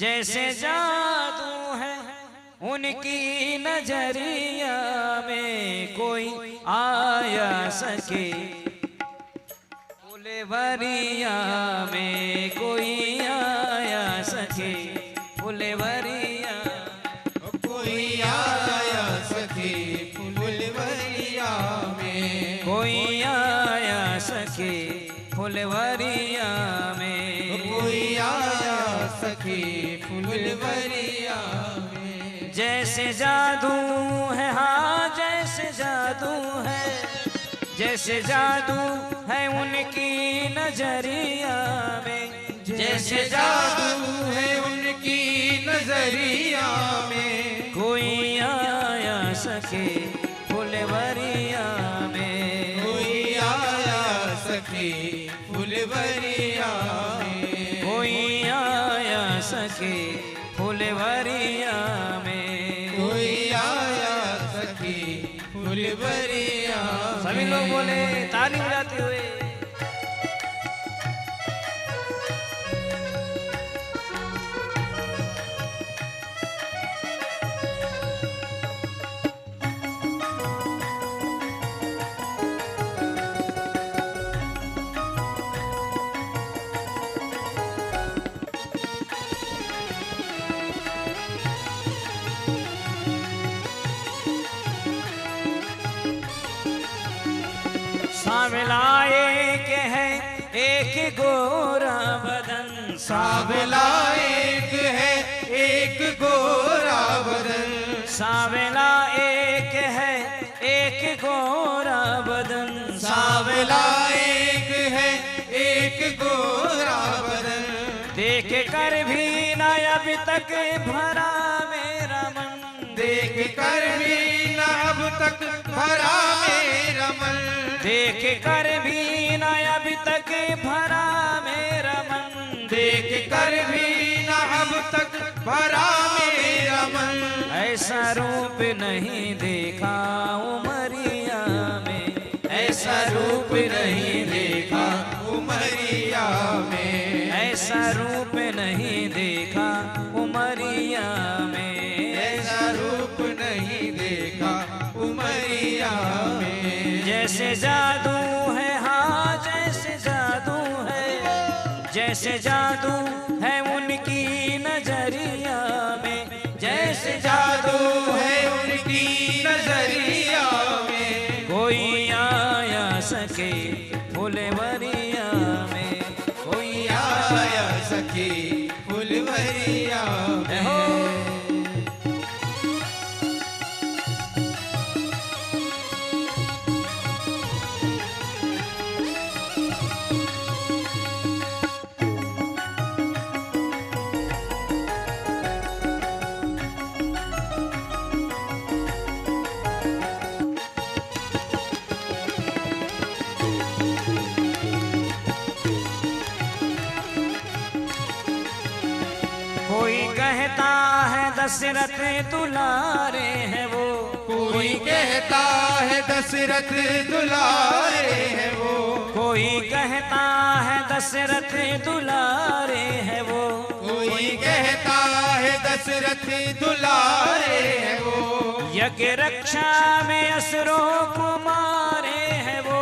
जैसे जादू है उनकी नजरिया में, कोई आया सके फुलवरिया में, कोई आया सके फुलवरिया, कोई आया सके फुलवरिया में, कोई आया सके फुलवरिया में, कोई आया सके फुलवरिया में। जैसे जादू है, हाँ जैसे जादू है, जैसे जादू है उनकी नजरिया में, जैसे जादू है उनकी नजरिया में, कोई आया सके फुलवरिया में, कोई आया सके फुलवरिया में, कोई आया सके फुलवरिया में, कोई आया सके फुलवरिया में। सभी लोग बोले ताली बजाते हुए। सांवला एक है एक गोरा बदन, सांवला एक है एक गोरा बदन, सांवला एक है एक गोरा बदन, सांवला एक है एक गोरा बदन, देख कर भी न अब तक भरा मेरा मन, देख कर भी न अब तक भरा मेरा मन, देख कर भी न अब तक भरा मेरा मन, देख कर भी न अब तक भरा मेरा मन। ऐसा रूप नहीं देखा उमरिया में, ऐसा रूप नहीं देखा उमरिया में, ऐसा रूप नहीं देखा उमरिया में, ऐसा रूप नहीं देखा उमरिया में। जैसे जादू है, हाँ जैसे जादू है, जैसे जादू है उनकी नजरिया में, जैसे जादू है उनकी नजरिया में, कोई आया सके फुलवरिया में, कोई आया सके फुलवरिया में। कोई कहता है दशरथ दुलारे हैं वो, कोई कहता है दशरथ दुलारे हैं वो, कोई कहता है दशरथ दुलारे हैं वो, कोई कहता है दशरथ दुलारे हैं वो, यज्ञ रक्षा में असुरों को मारे हैं वो,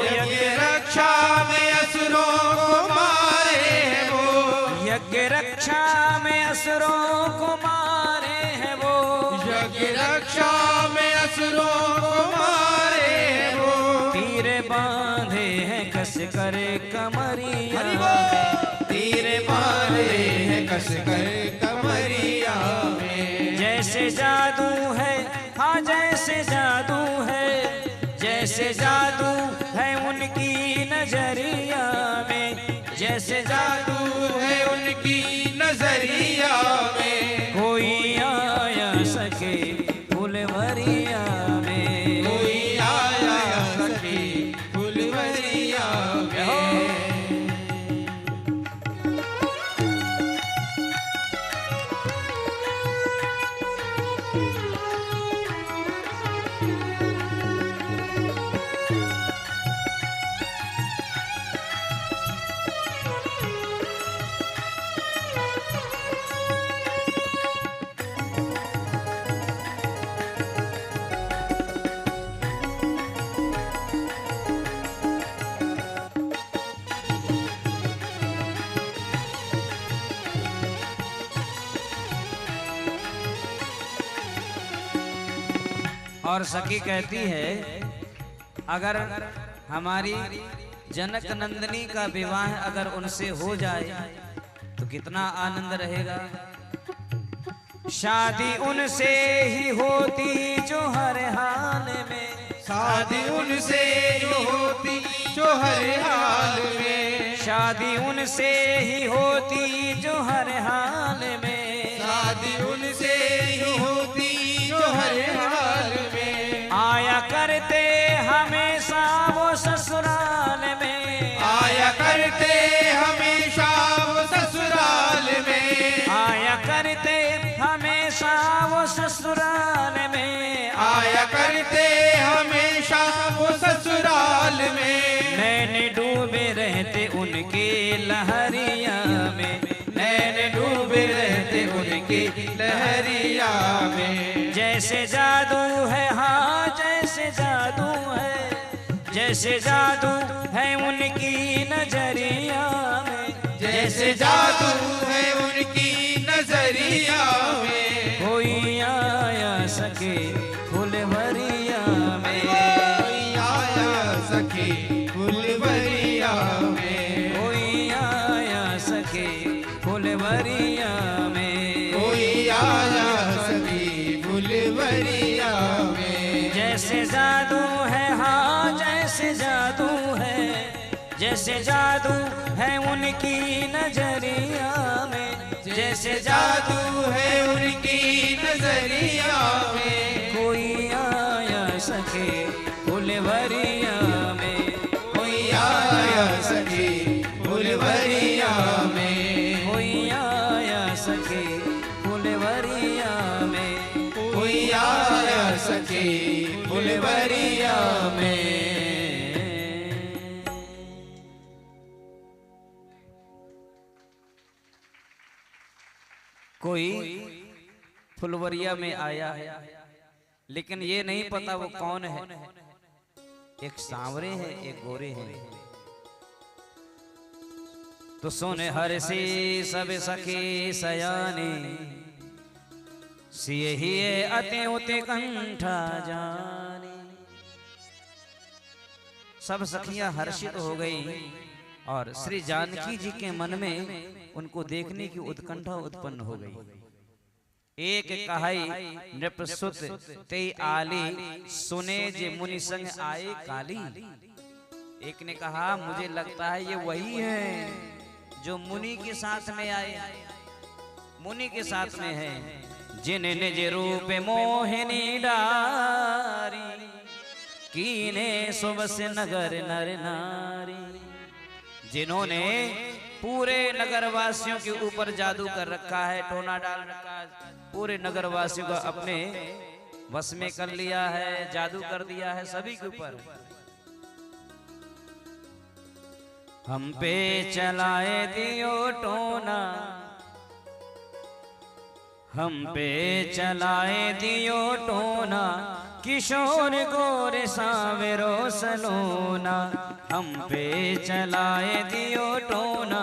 यज्ञ रक्षा में असुरों को मारे हैं वो, यज्ञ रक्षा में असुरों को मारे हैं वो, यज्ञ रक्षा में असुरों को मारे हैं वो, तीर बांधे हैं कस कर कमरिया में, तीर मारे हैं कस कर कमरिया में। जैसे जादू है, हाँ जैसे जादू है, जैसे जादू है उनकी नजरिया में, जैसे जादू है उनकी नजरिया में, कोई आया सके फुलवरिया में, कोई आया सके फुलवरिया में। और सखी कहती है अगर हमारी जनक नंदिनी का विवाह अगर उनसे हो जाए तो कितना आनंद रहेगा। शादी उनसे ही होती जो हर हाल में, शादी उनसे जो होती जो हर हाल में, शादी उनसे ही होती जो हर हाल में, शादी उनसे ही होती जो हर हाल में। आया करते हमेशा वो ससुराल में, आया करते हमेशा वो ससुराल में, आया करते हमेशा वो ससुराल में, आया करते हमेशा वो ससुराल में। नैन डूबे रहते उनके लहरिया में, नैन डूबे रहते उनकी लहरिया में। जैसे जादू है हाँ जैसे जादू है, जैसे जादू है उनकी नजरिया में, जैसे जादू है उनकी नजरिया में। कोई आया सके फुलवरिया में, कोई आया सखी फुलवरिया में, कोई आया सके फुलवरिया में, कोई आया सखी फुलवरिया में। जैसे जादू है हाँ जैसे जादू है, जैसे जादू है उनकी नजरिया में, जैसे जादू है उनकी नजरिया में। कोई आया सके फुलवरिया में, कोई आया सखी फुलवरिया में, कोई आया सके फुलवरिया में, कोई आया सखी फुलवरिया में। कोई फुलवरिया में आया है लेकिन ये नहीं पता वो कौन है, एक सांवरे है एक गोरे हैं। तो सुन हर सी सब सखी सयाने, सिए ही अते उते कंठा जाने। सब सखियां हर्षित हो गई और श्री जानकी जी के मन में उनको देखने की उत्कंठा उत्पन्न हो गई। एक कहाई नृपसुत ते आली, सुने जे मुनि संग आए काली। एक ने कहा मुझे लगता है ये वही है जो मुनि के साथ में आए, मुनि के साथ में है। जिन निज रूप मोहिनी डारी, कीने सुबस नगर नर नारी। जिन्होंने पूरे नगरवासियों के ऊपर जादू कर रखा है, टोना डाल रखा है, पूरे नगरवासियों को अपने वश में कर लिया है, जादू कर दिया है सभी के ऊपर। हम पे चलाए दियो टोना, हम पे चलाए दियो टोना, किशोर गोरे सावेरो सलोना। हम पे चलाए दियो टोना,